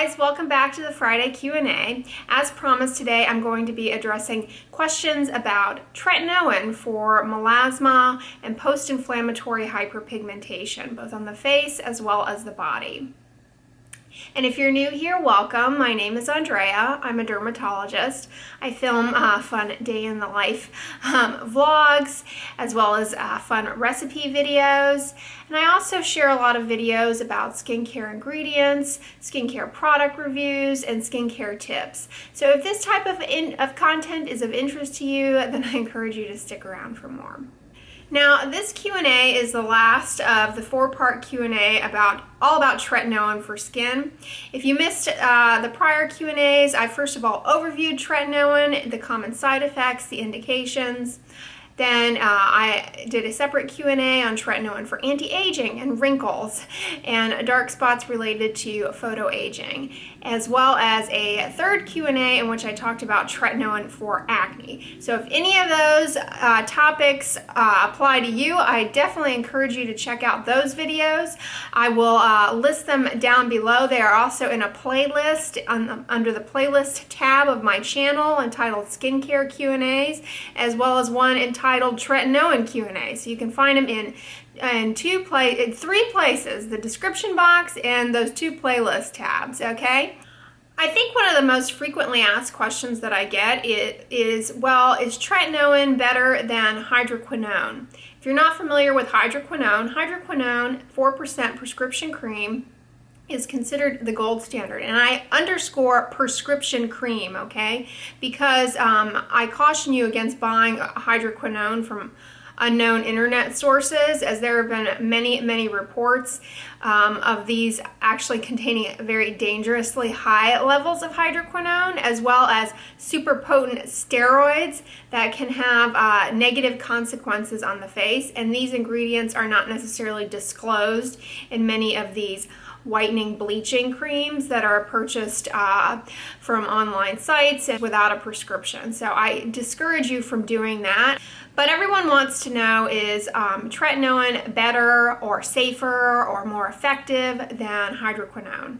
guys, welcome back to the Friday Q&A. As promised, today I'm going to be addressing questions about tretinoin for melasma and post-inflammatory hyperpigmentation, both on the face as well as the body. And if you're new here, welcome. My name is Andrea. I'm a dermatologist. I film fun day in the life vlogs, as well as fun recipe videos. And I also share a lot of videos about skincare ingredients, skincare product reviews, and skincare tips. So if this type of content is of interest to you, then I encourage you to stick around for more. Now, this Q&A is the last of the four-part Q&A all about tretinoin for skin. If you missed the prior Q&As, I first of all overviewed tretinoin, the common side effects, the indications. Then I did a separate Q&A on tretinoin for anti-aging and wrinkles and dark spots related to photoaging, as well as a third Q&A in which I talked about tretinoin for acne. So if any of those topics apply to you, I definitely encourage you to check out those videos. I will list them down below. They are also in a playlist under the playlist tab of my channel entitled Skincare Q&As, as well as one entitled Tretinoin Q&A. So you can find them in three places: the description box and those two playlist tabs. Okay. I think one of the most frequently asked questions that I get is tretinoin better than hydroquinone? If you're not familiar with hydroquinone, 4% prescription cream is considered the gold standard. And I underscore prescription cream, okay? Because I caution you against buying hydroquinone from unknown internet sources, as there have been many reports of these actually containing very dangerously high levels of hydroquinone, as well as super potent steroids that can have negative consequences on the face. And these ingredients are not necessarily disclosed in many of these whitening bleaching creams that are purchased from online sites and without a prescription. So I discourage you from doing that. But everyone wants to know, is tretinoin better or safer or more effective than hydroquinone?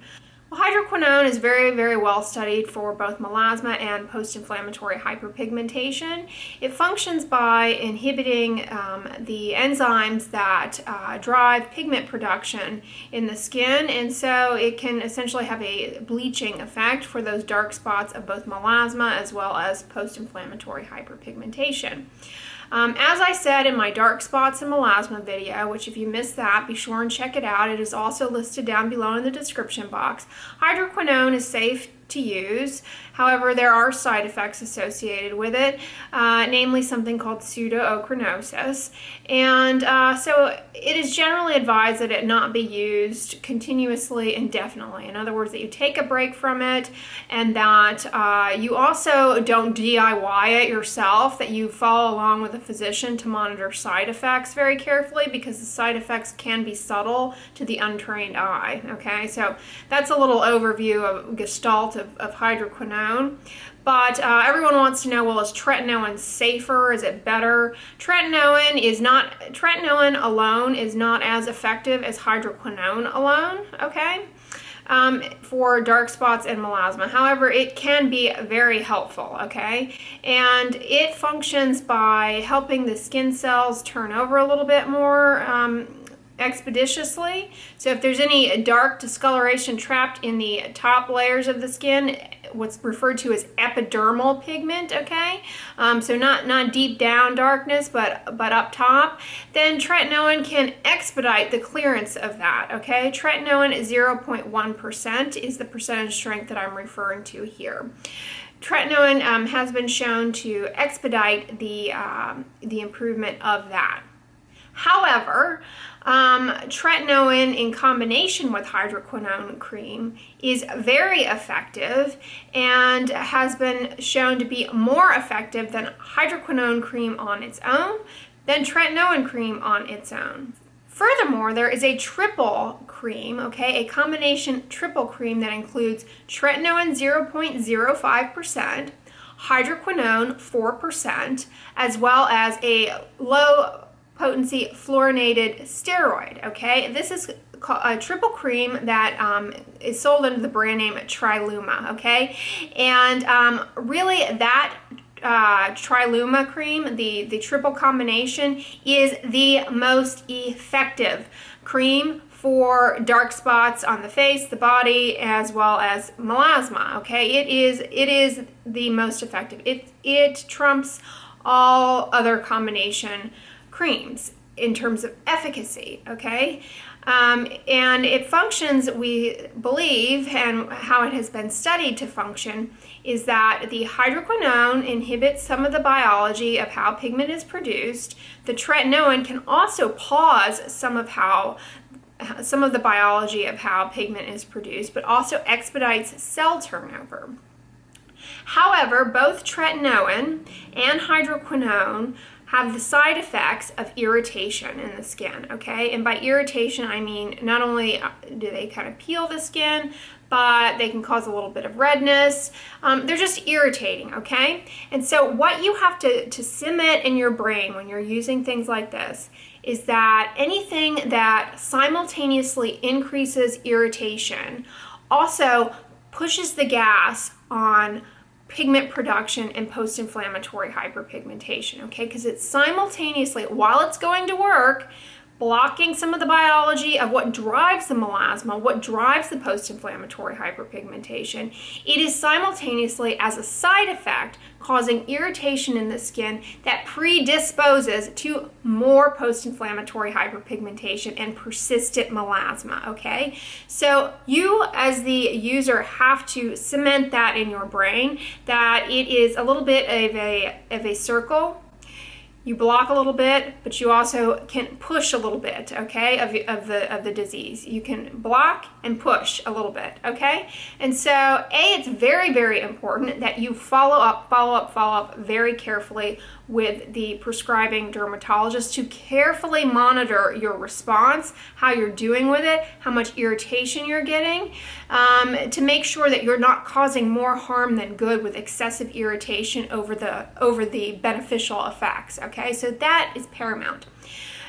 Well, hydroquinone is very well studied for both melasma and post-inflammatory hyperpigmentation. It functions by inhibiting the enzymes that drive pigment production in the skin, and so it can essentially have a bleaching effect for those dark spots of both melasma as well as post-inflammatory hyperpigmentation. As I said in my dark spots and melasma video, which if you missed that, be sure and check it out. It is also listed down below in the description box. Hydroquinone is safe to use. However, there are side effects associated with it, namely something called pseudoachronosis. And so it is generally advised that it not be used continuously indefinitely. In other words, that you take a break from it, and that you also don't DIY it yourself, that you follow along with a physician to monitor side effects very carefully, because the side effects can be subtle to the untrained eye. Okay, so that's a little overview of gestalt of hydroquinone. But everyone wants to know, well, is tretinoin safer? Is it better? Tretinoin alone is not as effective as hydroquinone alone, okay, for dark spots and melasma. However, it can be very helpful, okay? And it functions by helping the skin cells turn over a little bit more expeditiously. So if there's any dark discoloration trapped in the top layers of the skin, what's referred to as epidermal pigment, okay, so not deep down darkness, but up top, then tretinoin can expedite the clearance of that, okay? Tretinoin 0.1% is the percentage strength that I'm referring to here. Tretinoin has been shown to expedite the improvement of that. However, tretinoin in combination with hydroquinone cream is very effective and has been shown to be more effective than hydroquinone cream on its own, than tretinoin cream on its own. Furthermore, there is a triple cream, okay, a combination triple cream that includes tretinoin 0.05%, hydroquinone 4%, as well as a low potency fluorinated steroid, okay? This is a triple cream that is sold under the brand name Triluma, okay? And really that Triluma cream, the triple combination, is the most effective cream for dark spots on the face, the body, as well as melasma, okay? It is the most effective. It trumps all other combination creams in terms of efficacy, okay? And it functions, we believe, and how it has been studied to function, is that the hydroquinone inhibits some of the biology of how pigment is produced. The tretinoin can also pause some of the biology of how pigment is produced, but also expedites cell turnover. However, both tretinoin and hydroquinone have the side effects of irritation in the skin, okay? And by irritation, I mean not only do they kind of peel the skin, but they can cause a little bit of redness. They're just irritating, okay? And so what you have to cement in your brain when you're using things like this is that anything that simultaneously increases irritation also pushes the gas on pigment production and post-inflammatory hyperpigmentation, okay? Because it's simultaneously, while it's going to work, blocking some of the biology of what drives the melasma, what drives the post-inflammatory hyperpigmentation. It is simultaneously, as a side effect, causing irritation in the skin that predisposes to more post-inflammatory hyperpigmentation and persistent melasma, okay? So you, as the user, have to cement that in your brain, that it is a little bit of a circle. You block a little bit, but you also can push a little bit, okay, of the disease. You can block and push a little bit, okay? And so, it's very, very important that you follow up very carefully with the prescribing dermatologist to carefully monitor your response, how you're doing with it, how much irritation you're getting, to make sure that you're not causing more harm than good with excessive irritation over the beneficial effects, okay? So that is paramount.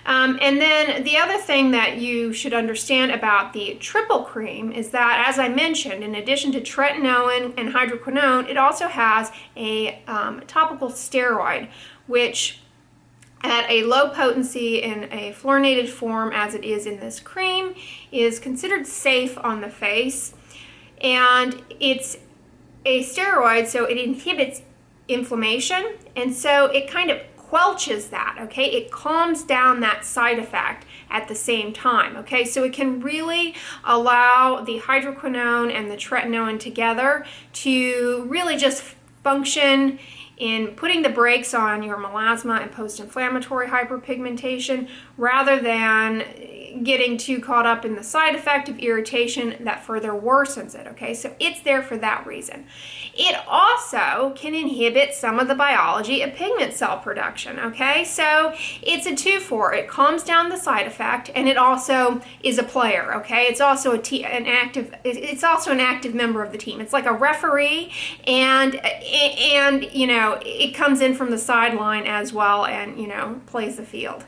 And then the other thing that you should understand about the triple cream is that, as I mentioned, in addition to tretinoin and hydroquinone, it also has a topical steroid, which at a low potency in a fluorinated form, as it is in this cream, is considered safe on the face. And it's a steroid, so it inhibits inflammation, and so it kind of quelches that, okay? It calms down that side effect at the same time, okay? So it can really allow the hydroquinone and the tretinoin together to really just function in putting the brakes on your melasma and post-inflammatory hyperpigmentation, rather than getting too caught up in the side effect of irritation that further worsens it, okay? So it's there for that reason. It also can inhibit some of the biology of pigment cell production, okay? So it's a 2-for. It calms down the side effect, and it also is a player, okay? It's also an active member of the team. It's like a referee, and you know, it comes in from the sideline as well, and you know, plays the field.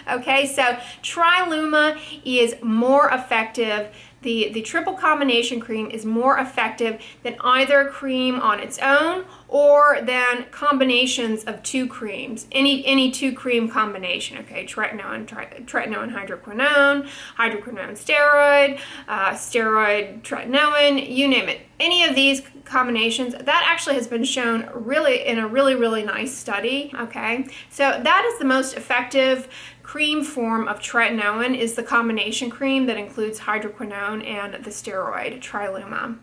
Okay, so Triluma is more effective. The triple combination cream is more effective than either cream on its own or than combinations of two creams, any two cream combination, okay, tretinoin, hydroquinone, steroid, steroid, tretinoin, you name it. Any of these combinations, that actually has been shown really in a really nice study, okay? So that is the most effective cream form of tretinoin, is the combination cream that includes hydroquinone and the steroid Triluma.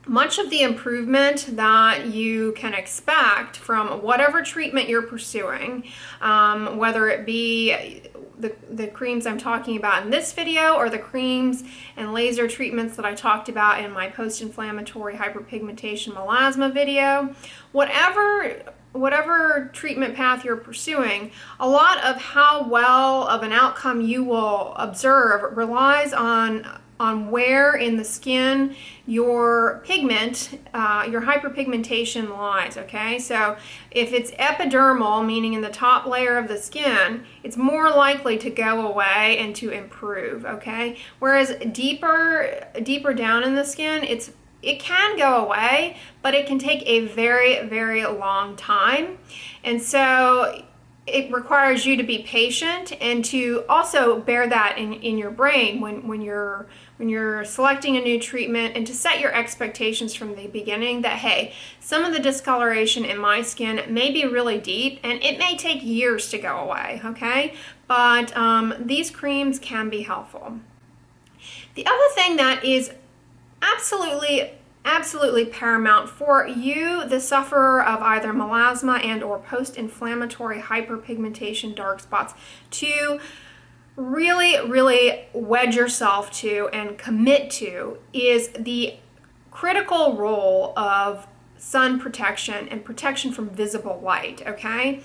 Much of the improvement that you can expect from whatever treatment you're pursuing, whether it be the creams I'm talking about in this video or the creams and laser treatments that I talked about in my post-inflammatory hyperpigmentation melasma video, whatever treatment path you're pursuing, a lot of how well of an outcome you will observe relies on where in the skin your pigment, your hyperpigmentation lies, okay? So if it's epidermal, meaning in the top layer of the skin, it's more likely to go away and to improve, okay? Whereas deeper down in the skin, it can go away, but it can take a very, very long time. And so it requires you to be patient and to also bear that in your brain when you're selecting a new treatment, and to set your expectations from the beginning that, hey, some of the discoloration in my skin may be really deep and it may take years to go away, okay? But these creams can be helpful. The other thing that is absolutely paramount for you, the sufferer of either melasma and or post-inflammatory hyperpigmentation dark spots, to really wedge yourself to and commit to is the critical role of sun protection and protection from visible light, okay?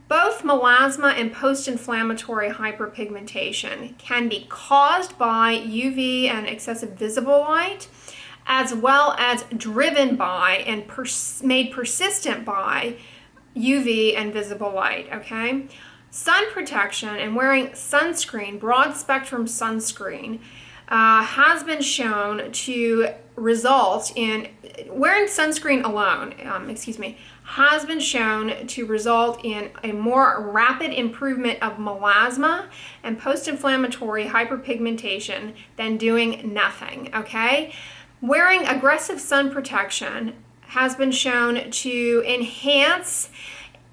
Both melasma and post-inflammatory hyperpigmentation can be caused by UV and excessive visible light, as well as driven by and made persistent by UV and visible light, okay? Sun protection and wearing sunscreen, broad spectrum sunscreen, has been shown to result in, wearing sunscreen alone, has been shown to result in a more rapid improvement of melasma and post-inflammatory hyperpigmentation than doing nothing, okay? Wearing aggressive sun protection has been shown to enhance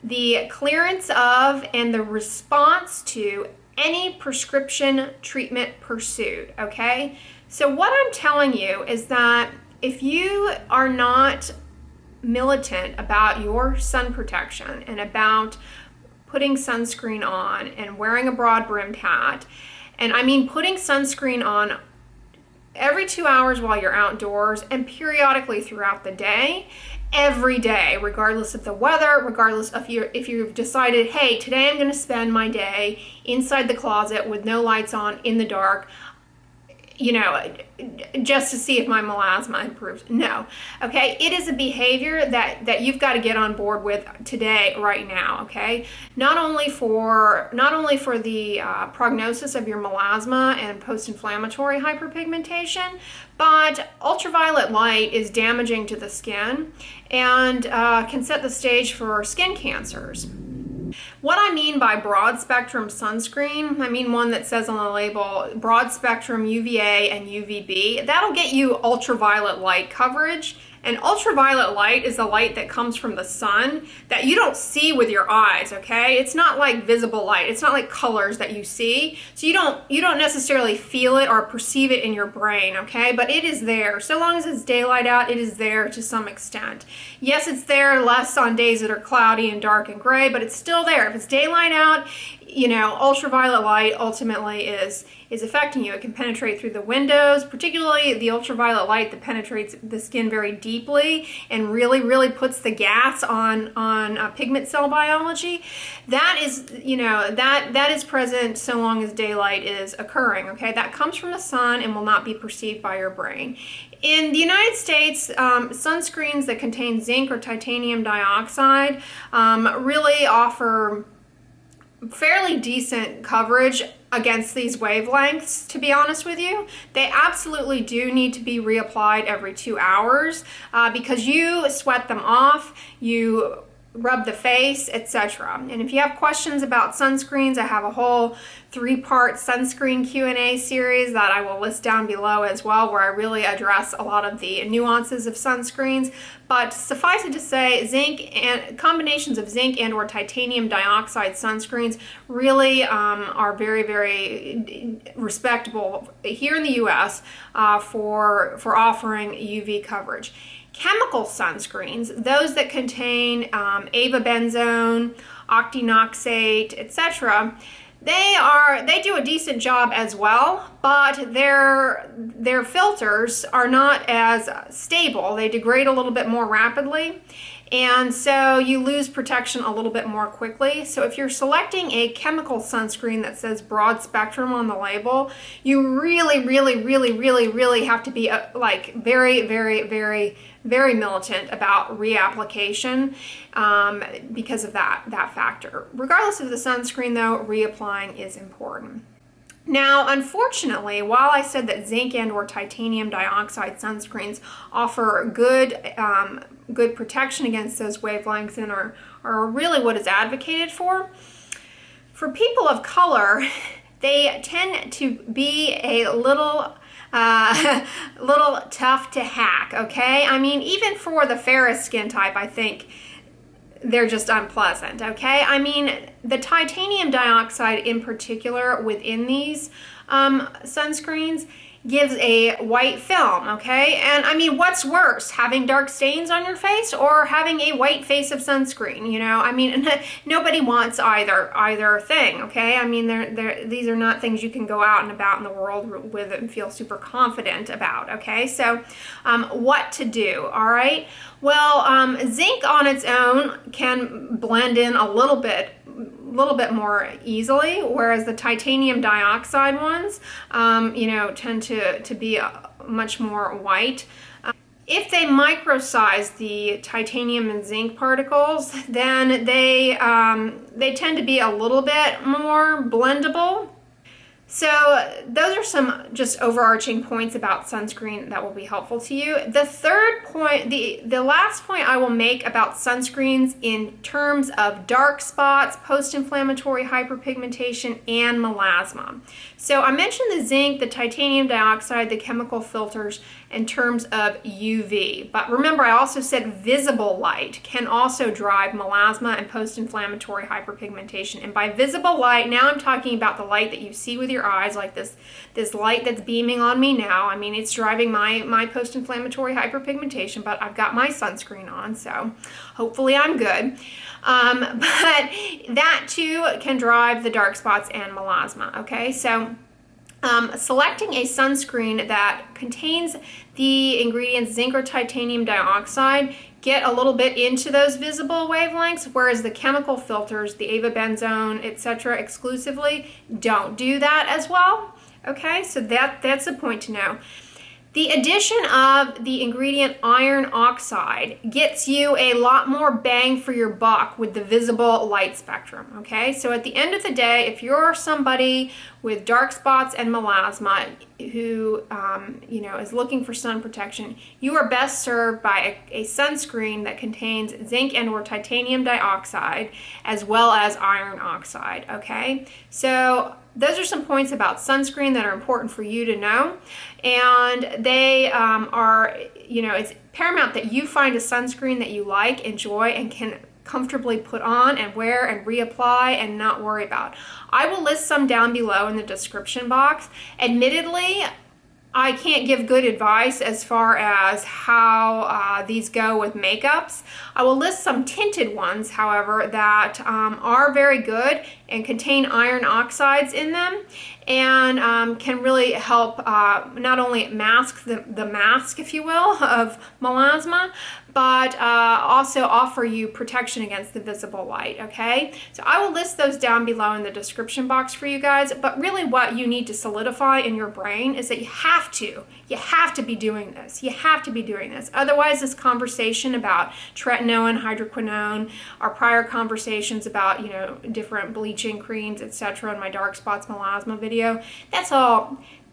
the clearance of and the response to any prescription treatment pursued, okay? So what I'm telling you is that if you are not militant about your sun protection and about putting sunscreen on and wearing a broad-brimmed hat, and I mean putting sunscreen on every 2 hours while you're outdoors and periodically throughout the day, every day, regardless of the weather, regardless of if you've decided, hey, today I'm going to spend my day inside the closet with no lights on in the dark, you know, just to see if my melasma improves. No, okay? It is a behavior that you've got to get on board with today, right now, okay? Not only for the prognosis of your melasma and post-inflammatory hyperpigmentation, but ultraviolet light is damaging to the skin and can set the stage for skin cancers. What I mean by broad spectrum sunscreen, I mean one that says on the label broad spectrum UVA and UVB. That'll get you ultraviolet light coverage. And ultraviolet light is the light that comes from the sun that you don't see with your eyes, okay? It's not like visible light. It's not like colors that you see. So you don't necessarily feel it or perceive it in your brain, okay? But it is there. So long as it's daylight out, it is there to some extent. Yes, it's there less on days that are cloudy and dark and gray, but it's still there. If it's daylight out, you know, ultraviolet light ultimately is affecting you. It can penetrate through the windows, particularly the ultraviolet light that penetrates the skin very deeply and really puts the gas on pigment cell biology. That is, you know, that is present so long as daylight is occurring, okay? That comes from the sun and will not be perceived by your brain. In the United States, sunscreens that contain zinc or titanium dioxide really offer fairly decent coverage against these wavelengths, to be honest with you. They absolutely do need to be reapplied every 2 hours because you sweat them off, you rub the face, etc. And if you have questions about sunscreens, I have a whole 3-part sunscreen Q&A series that I will list down below as well, where I really address a lot of the nuances of sunscreens. But suffice it to say, zinc and combinations of zinc and or titanium dioxide sunscreens really are very respectable here in the US for offering UV coverage. Chemical sunscreens, those that contain avobenzone, octinoxate, etc., they do a decent job as well, but their filters are not as stable. They degrade a little bit more rapidly, and so you lose protection a little bit more quickly. So if you're selecting a chemical sunscreen that says broad spectrum on the label, you really have to be like very militant about reapplication because of that factor. Regardless of the sunscreen though, reapplying is important. Now, unfortunately, while I said that zinc and or titanium dioxide sunscreens offer good protection against those wavelengths and are really what is advocated for people of color, they tend to be a little tough to hack, okay? I mean, even for the fairest skin type, I think they're just unpleasant, okay? I mean, the titanium dioxide in particular within these sunscreens gives a white film, okay? And I mean, what's worse, having dark stains on your face or having a white face of sunscreen, you know? I mean, nobody wants either thing, okay? I mean, these are not things you can go out and about in the world with and feel super confident about, okay? So what to do, all right? Well, zinc on its own can blend in a little bit more easily, whereas the titanium dioxide ones, you know, tend to be much more white. If they microsize the titanium and zinc particles, then they tend to be a little bit more blendable. So those are some just overarching points about sunscreen that will be helpful to you. The third point, the last point I will make about sunscreens in terms of dark spots, post-inflammatory hyperpigmentation, and melasma. So I mentioned the zinc, the titanium dioxide, the chemical filters in terms of UV. But remember, I also said visible light can also drive melasma and post-inflammatory hyperpigmentation. And by visible light, now I'm talking about the light that you see with your eyes, like this light that's beaming on me now. I mean, it's driving my post-inflammatory hyperpigmentation, but I've got my sunscreen on, so hopefully I'm good. But that too can drive the dark spots and melasma, okay? So selecting a sunscreen that contains the ingredients zinc or titanium dioxide get a little bit into those visible wavelengths, whereas the chemical filters, the avobenzone, etc., exclusively don't do that as well. Okay, so that's a point to know. The addition of the ingredient iron oxide gets you a lot more bang for your buck with the visible light spectrum, okay? So at the end of the day, if you're somebody with dark spots and melasma who you know, is looking for sun protection, you are best served by a sunscreen that contains zinc and or titanium dioxide as well as iron oxide, okay? So those are some points about sunscreen that are important for you to know, and they are, you know, it's paramount that you find a sunscreen that you like, enjoy, and can comfortably put on and wear and reapply and not worry about. I will list some down below in the description box. Admittedly, I can't give good advice as far as how these go with makeups. I will list some tinted ones, however, that are very good and contain iron oxides in them and can really help not only mask the mask, if you will, of melasma, but also offer you protection against the visible light, okay? So I will list those down below in the description box for you guys, but really what you need to solidify in your brain is that you have to be doing this. You have to be doing this. Otherwise, this conversation about tretinoin, hydroquinone, our prior conversations about, you know, different bleaching creams, etc., in my dark spots melasma video,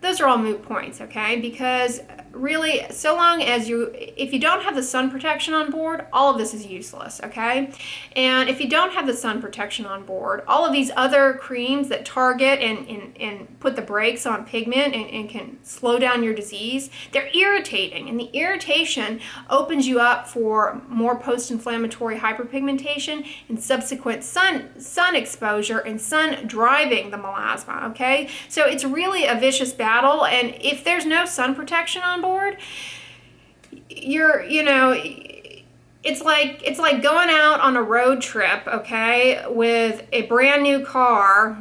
those are all moot points, okay? Because really, so long as if you don't have the sun protection on board, all of this is useless, okay? And if you don't have the sun protection on board, all of these other creams that target and put the brakes on pigment and can slow down your disease, they're irritating. And the irritation opens you up for more post-inflammatory hyperpigmentation and subsequent sun exposure and sun driving the melasma, okay? So it's really a vicious battle. And if there's no sun protection on board, it's like going out on a road trip, okay, with a brand new car,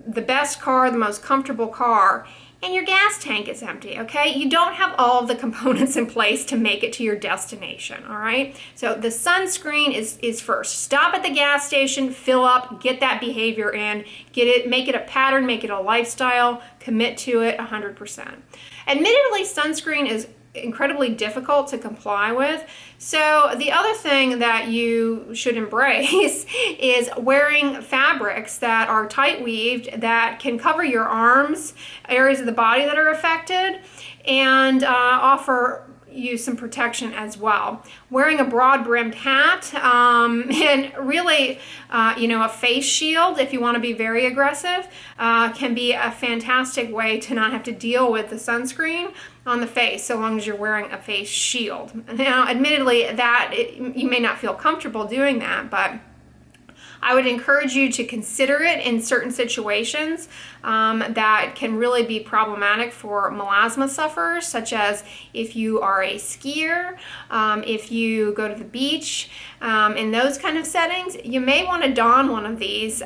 the best car, the most comfortable car, and your gas tank is empty, okay? You don't have all of the components in place to make it to your destination, all right? So the sunscreen is first. Stop at the gas station, fill up, get that behavior in, make it a pattern, make it a lifestyle, commit to it 100%. Admittedly, sunscreen is incredibly difficult to comply with. So the other thing that you should embrace is wearing fabrics that are tight weaved, that can cover your arms, areas of the body that are affected, and offer you some protection as well. Wearing a broad brimmed hat and really, a face shield, if you want to be very aggressive, can be a fantastic way to not have to deal with the sunscreen on the face, so long as you're wearing a face shield. Now, admittedly, you may not feel comfortable doing that, but I would encourage you to consider it in certain situations that can really be problematic for melasma sufferers, such as if you are a skier, if you go to the beach, in those kind of settings, you may want to don one of these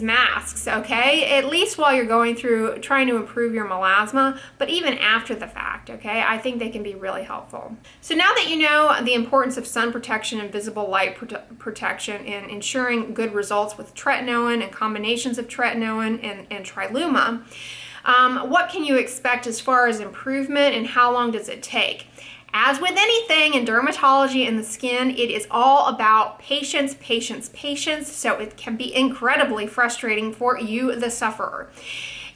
masks, okay? At least while you're going through trying to improve your melasma, but even after the fact, okay? I think they can be really helpful. So now that you know the importance of sun protection and visible light protection in ensuring good results with tretinoin and combinations of tretinoin and triluma, what can you expect as far as improvement, and how long does it take? As with anything in dermatology and the skin, it is all about patience, patience, patience, so it can be incredibly frustrating for you, the sufferer.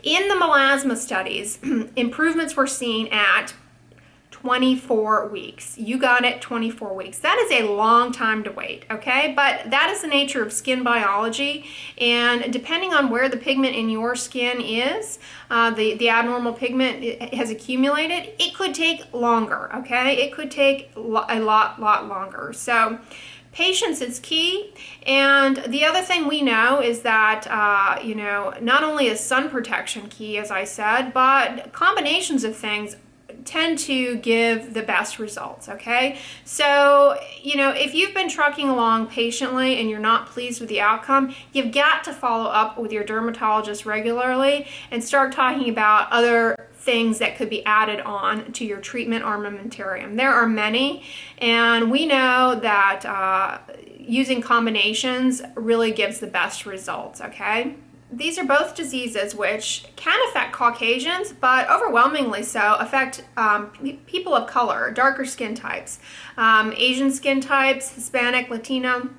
In the melasma studies, improvements were seen at 24 weeks. You got it, 24 weeks. That is a long time to wait, okay? But that is the nature of skin biology, and depending on where the pigment in your skin is, the abnormal pigment has accumulated, it could take longer, okay? It could take a lot longer. So patience is key. And the other thing we know is that, not only is sun protection key, as I said, but combinations of things tend to give the best results, okay? So, if you've been trucking along patiently and you're not pleased with the outcome, you've got to follow up with your dermatologist regularly and start talking about other things that could be added on to your treatment armamentarium. There are many, and we know that using combinations really gives the best results, okay? These are both diseases which can affect Caucasians, but overwhelmingly so affect people of color, darker skin types, Asian skin types, Hispanic, Latino,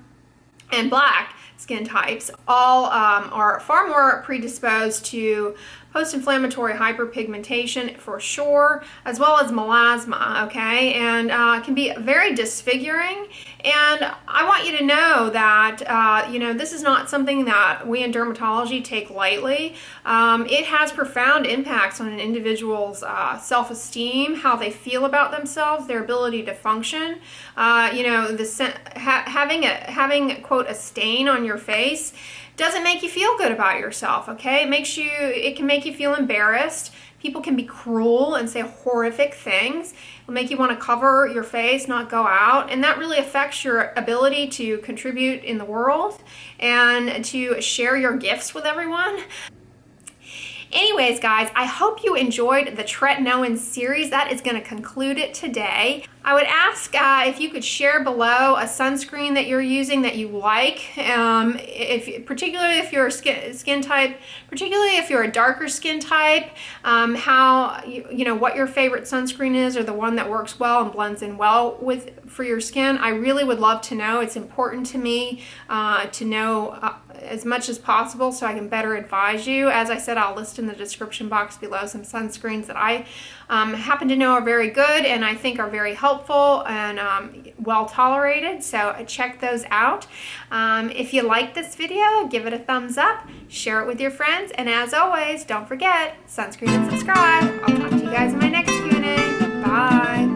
and Black skin types. All are far more predisposed to post-inflammatory hyperpigmentation for sure, as well as melasma, okay? And can be very disfiguring. And I want you to know that, this is not something that we in dermatology take lightly. It has profound impacts on an individual's self-esteem, how they feel about themselves, their ability to function. Having quote, a stain on your face doesn't make you feel good about yourself, okay? It can make you feel embarrassed. People can be cruel and say horrific things. It'll make you want to cover your face, not go out, and that really affects your ability to contribute in the world and to share your gifts with everyone. Anyways, guys, I hope you enjoyed the tretinoin series. That is going to conclude it today. I would ask if you could share below a sunscreen that you're using that you like, particularly if you're a skin type, particularly if you're a darker skin type, what your favorite sunscreen is, or the one that works well and blends in well for your skin. I really would love to know. It's important to me to know as much as possible so I can better advise you. As I said, I'll list in the description box below some sunscreens that I happen to know are very good and I think are very helpful and well tolerated, so check those out. If you like this video, give it a thumbs up, share it with your friends, and as always, don't forget, sunscreen and subscribe. I'll talk to you guys in my next Q&A. Bye!